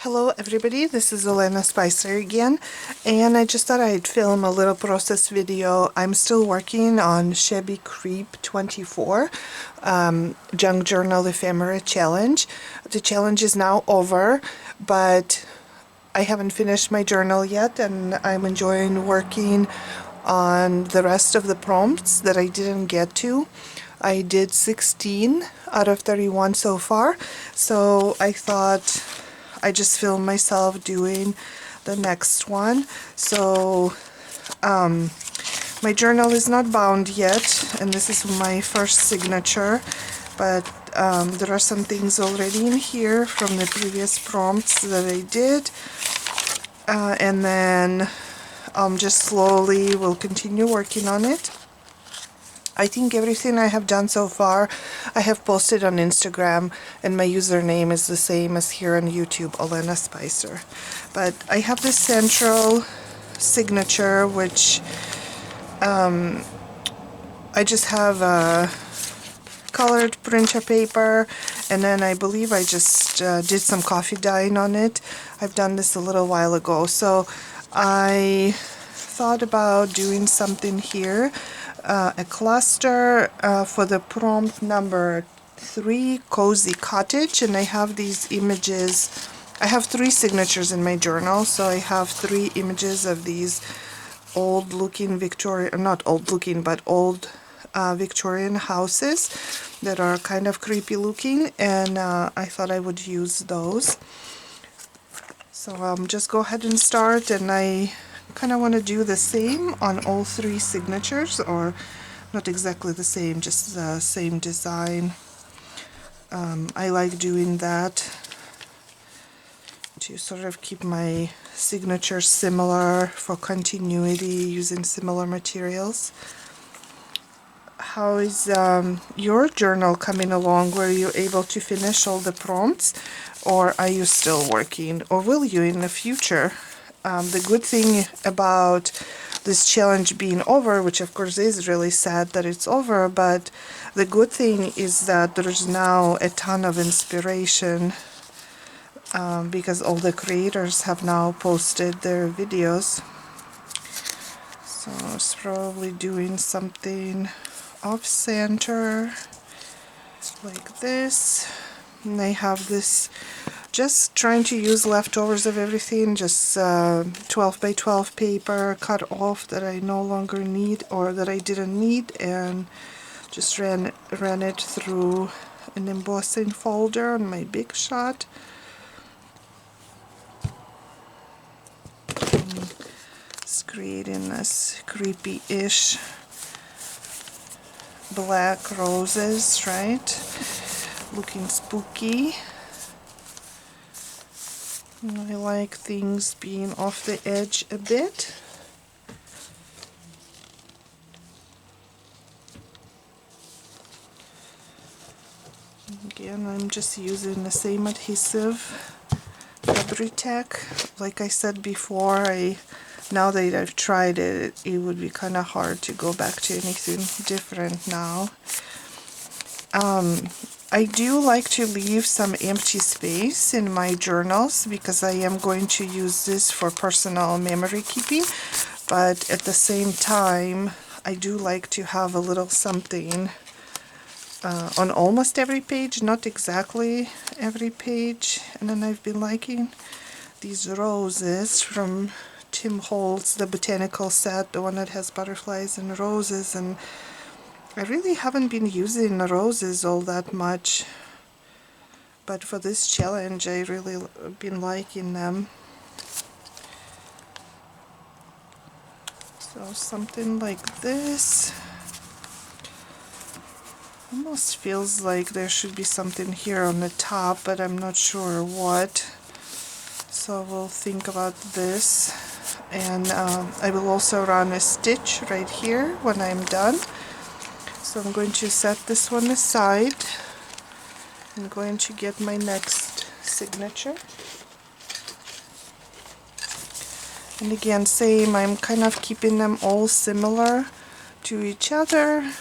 Hello everybody, this is Olena Spicer again, and I just thought I'd film a little process video. I'm still working on Shabby Creep 24 Junk Journal Ephemera Challenge. The challenge is now over, but I haven't finished my journal yet, and I'm enjoying working on the rest of the prompts that I didn't get to. I did 16 out of 31 so far, so I thought I just filmed myself doing the next one. So my journal is not bound yet, and this is my first signature, but there are some things already in here from the previous prompts that I did, and then just slowly will continue working on it. I think everything I have done so far I have posted on Instagram, and my username is the same as here on YouTube, Olena Spicer. But I have this central signature, which I just have a colored printer paper, and then I believe I just did some coffee dyeing on it. I've done this a little while ago, so I thought about doing something here. A cluster for the prompt number 3, Cozy Cottage, and I have these images. I have 3 signatures in my journal, so I have 3 images of these old looking Victorian, not old looking, but old Victorian houses that are kind of creepy looking, and I thought I would use those. So just go ahead and start, and I kind of want to do the same on all 3 signatures, or not exactly the same, just the same design. I like doing that to sort of keep my signatures similar for continuity, using similar materials. How is your journal coming along? Were you able to finish all the prompts, or are you still working, or will you in the future? The good thing about this challenge being over, which of course is really sad that it's over, but the good thing is that there's now a ton of inspiration because all the creators have now posted their videos. So it's probably doing something off center like this, and they have this, just trying to use leftovers of everything, just 12 by 12 paper cut off that I no longer need, or that I didn't need, and just ran it through an embossing folder on my Big Shot. It's creating this creepy-ish black roses, right? Looking spooky. I like things being off the edge a bit. Again, I'm just using the same adhesive, Fabri-Tac. Like I said before, now that I've tried it, it would be kind of hard to go back to anything different now. I do like to leave some empty space in my journals because I am going to use this for personal memory keeping, but at the same time I do like to have a little something on almost every page, not exactly every page. And then I've been liking these roses from Tim Holtz, the botanical set, the one that has butterflies and roses, and I really haven't been using roses all that much, but for this challenge I really been liking them. So something like this. Almost feels like there should be something here on the top, but I'm not sure what. So we'll think about this, and I will also run a stitch right here when I'm done. So I'm going to set this one aside. I'm going to get my next signature. And again, same, I'm kind of keeping them all similar to each other.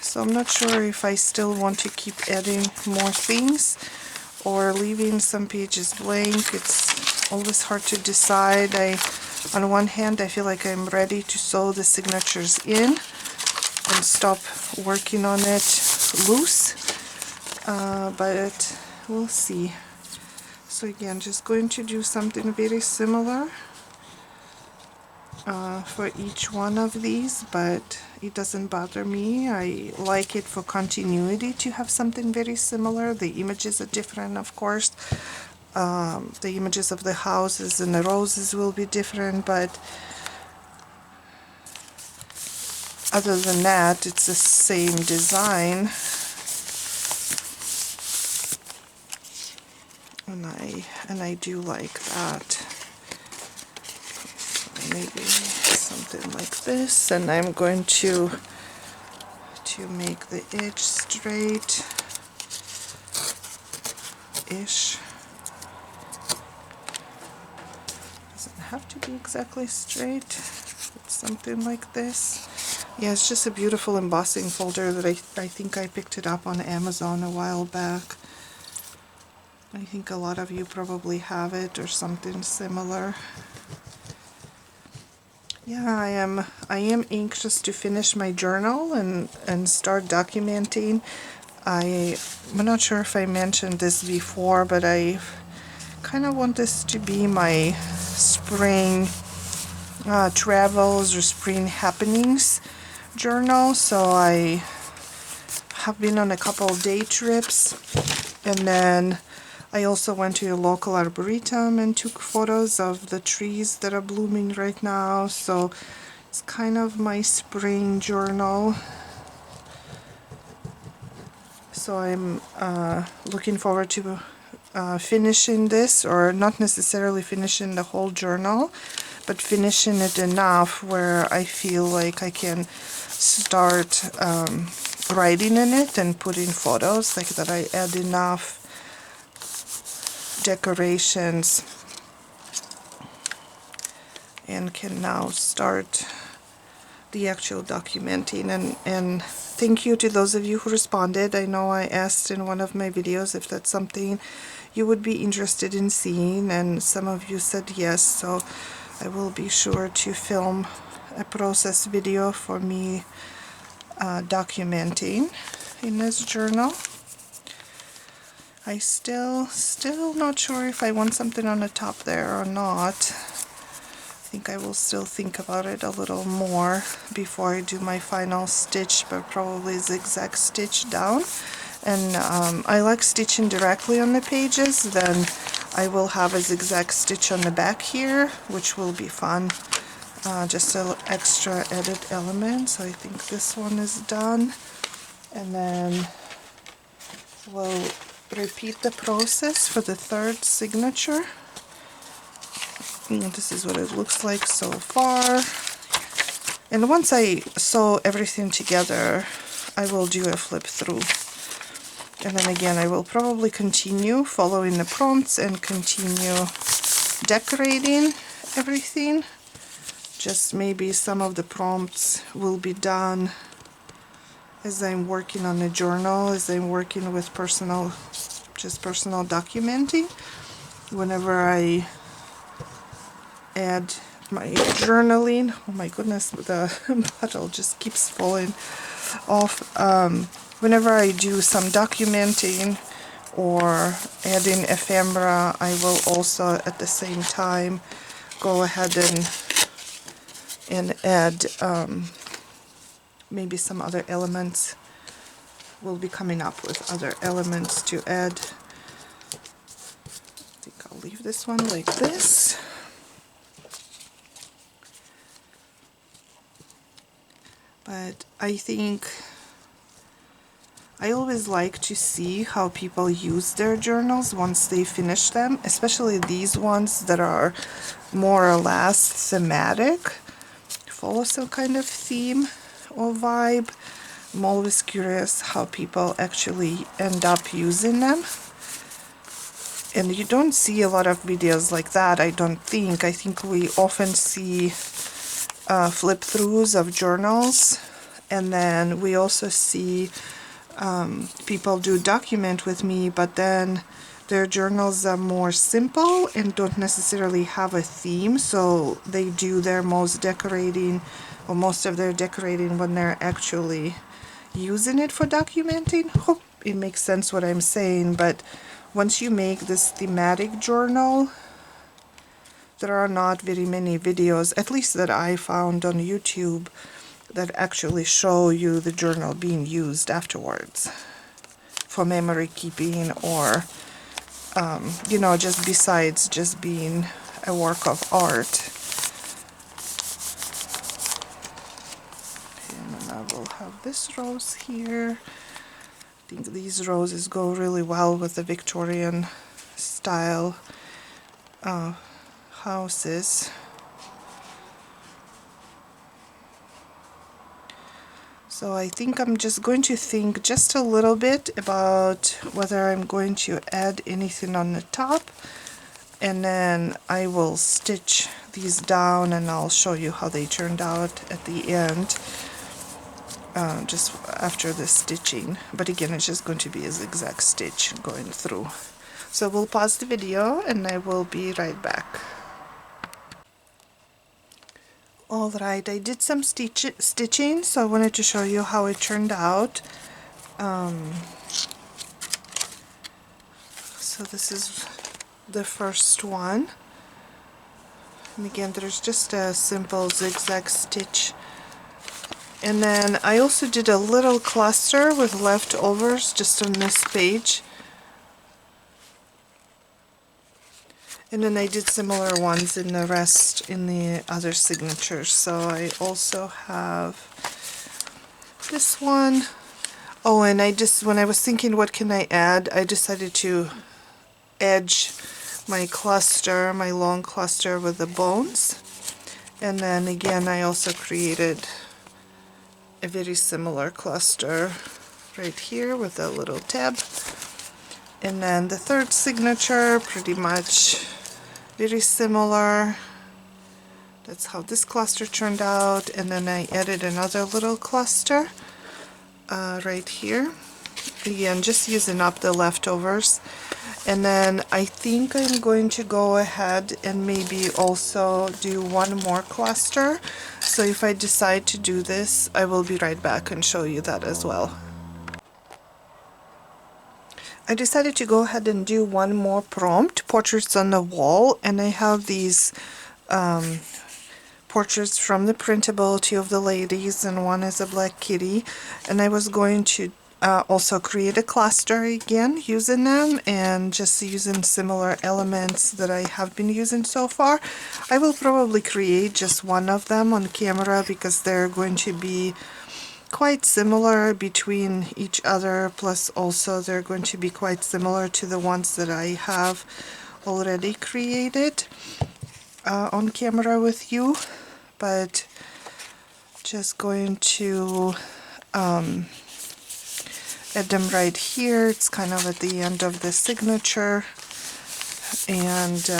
So I'm not sure if I still want to keep adding more things, or leaving some pages blank. It's always hard to decide. On one hand, I feel like I'm ready to sew the signatures in and stop working on it loose, but we'll see. So again, just going to do something very similar for each one of these, but it doesn't bother me. I like it for continuity to have something very similar. The images are different, of course. The images of the houses and the roses will be different, but other than that, it's the same design. And I do like that. So maybe something like this, and I'm going to make the edge straight-ish. Doesn't have to be exactly straight. It's something like this. Yeah, it's just a beautiful embossing folder that I think I picked it up on Amazon a while back. I think a lot of you probably have it or something similar. Yeah, I am anxious to finish my journal and start documenting. I'm not sure if I mentioned this before, but I kind of want this to be my spring travels or spring happenings journal. So I have been on a couple of day trips, and then I also went to a local arboretum and took photos of the trees that are blooming right now. So it's kind of my spring journal. So I'm looking forward to finishing this, or not necessarily finishing the whole journal, but finishing it enough where I feel like I can start writing in it and putting photos, like that I add enough decorations and can now start the actual documenting. And thank you to those of you who responded. I know I asked in one of my videos if that's something you would be interested in seeing, and some of you said yes, so I will be sure to film a process video for me documenting in this journal. I still not sure if I want something on the top there or not. I think I will still think about it a little more before I do my final stitch, but probably zigzag stitch down. And I like stitching directly on the pages. Then I will have a zigzag stitch on the back here, which will be fun. Just an extra added element. So I think this one is done, and then we'll repeat the process for the third signature. And this is what it looks like so far. And once I sew everything together, I will do a flip through. And then again, I will probably continue following the prompts and continue decorating everything. Just maybe some of the prompts will be done as I'm working on the journal, as I'm working with personal documenting. Whenever I add my journaling, oh my goodness, the bottle just keeps falling off. Whenever I do some documenting or adding ephemera, I will also at the same time go ahead and add maybe some other elements. We'll be coming up with other elements to add. I think I'll leave this one like this. But I think I always like to see how people use their journals once they finish them, especially these ones that are more or less thematic, follow some kind of theme or vibe. I'm always curious how people actually end up using them. And you don't see a lot of videos like that, I don't think. I think we often see flip throughs of journals, and then we also see people do document with me, but then their journals are more simple and don't necessarily have a theme, so they do their most decorating, or most of their decorating, when they're actually using it for documenting. Hope it makes sense what I'm saying. But once you make this thematic journal, there are not very many videos, at least that I found on YouTube, that actually show you the journal being used afterwards for memory keeping, or you know, just besides just being a work of art. And then I will have this rose here. I think these roses go really well with the Victorian style houses. So I think I'm just going to think just a little bit about whether I'm going to add anything on the top, and then I will stitch these down and I'll show you how they turned out at the end, just after the stitching. But again, it's just going to be a zigzag stitch going through. So we'll pause the video and I will be right back. Alright, I did some stitching, so I wanted to show you how it turned out. So this is the first one. And again, there's just a simple zigzag stitch. And then I also did a little cluster with leftovers just on this page. And then I did similar ones in the rest, in the other signatures. So I also have this one. Oh, and I just, when I was thinking what can I add, I decided to edge my cluster, my long cluster, with the bones. And then again, I also created a very similar cluster right here with a little tab. And then the third signature, pretty much very similar. That's how this cluster turned out. And then I added another little cluster right here. Again, just using up the leftovers. And then I think I'm going to go ahead and maybe also do one more cluster. So if I decide to do this, I will be right back and show you that as well. I decided to go ahead and do one more prompt, portraits on the wall, and I have these portraits from the printable, two of the ladies, and one is a black kitty, and I was going to also create a cluster again using them, and just using similar elements that I have been using so far. I will probably create just one of them on camera because they're going to be quite similar between each other, plus also they're going to be quite similar to the ones that I have already created on camera with you. But just going to add them right here. It's kind of at the end of the signature, and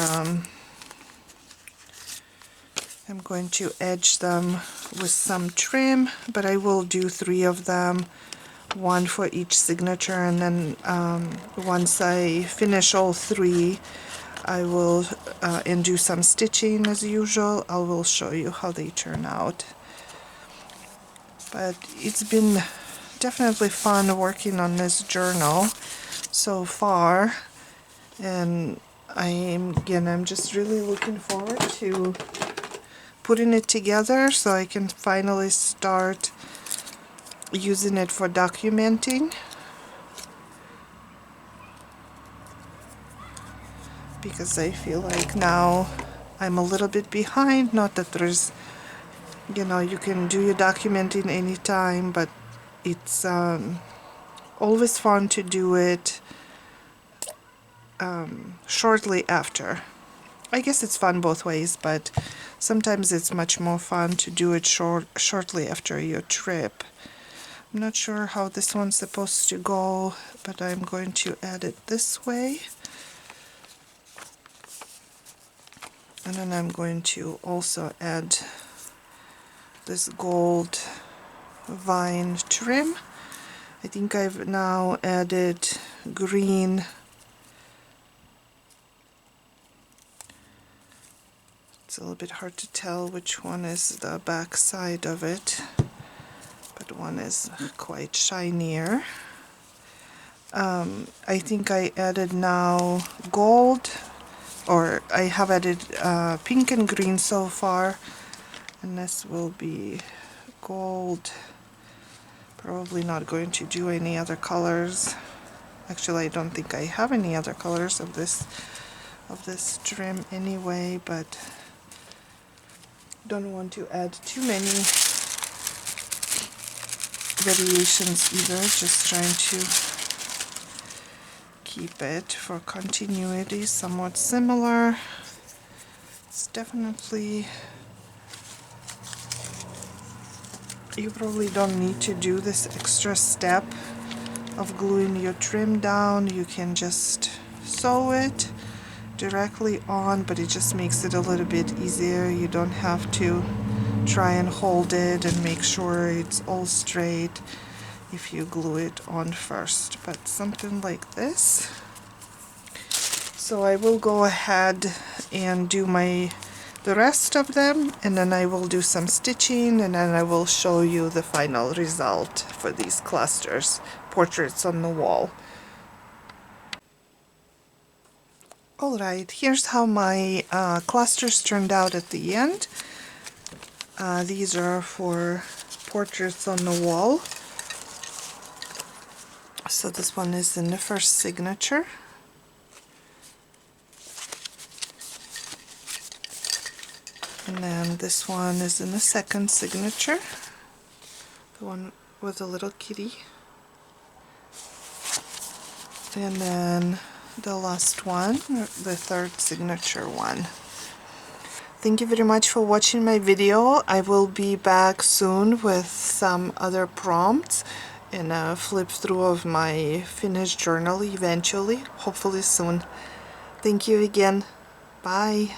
I'm going to edge them with some trim, but I will do 3 of them, one for each signature, and then once I finish all 3, I will and do some stitching as usual. I will show you how they turn out. But it's been definitely fun working on this journal so far, and I'm just really looking forward to putting it together so I can finally start using it for documenting, because I feel like now I'm a little bit behind. Not that there's, you know, you can do your documenting anytime, but it's always fun to do it shortly after. I guess it's fun both ways, but sometimes it's much more fun to do it shortly after your trip. I'm not sure how this one's supposed to go, but I'm going to add it this way. And then I'm going to also add this gold vine trim. I think I've now added green. It's a little bit hard to tell which one is the back side of it, but one is quite shinier. I think I added now gold, or I have added pink and green so far, and this will be gold. Probably not going to do any other colors. Actually, I don't think I have any other colors of this trim anyway, but don't want to add too many variations either, just trying to keep it for continuity somewhat similar. It's definitely, you probably don't need to do this extra step of gluing your trim down. You can just sew it directly on, but it just makes it a little bit easier. You don't have to try and hold it and make sure it's all straight if you glue it on first, but something like this. So I will go ahead and do the rest of them, and then I will do some stitching, and then I will show you the final result for these clusters, portraits on the wall. Alright, here's how my clusters turned out at the end. These are for portraits on the wall. So this one is in the first signature. And then this one is in the second signature. The one with the little kitty. And then the last one, the third signature one. Thank you very much for watching my video. I will be back soon with some other prompts and a flip through of my finished journal eventually, hopefully soon. Thank you again. Bye.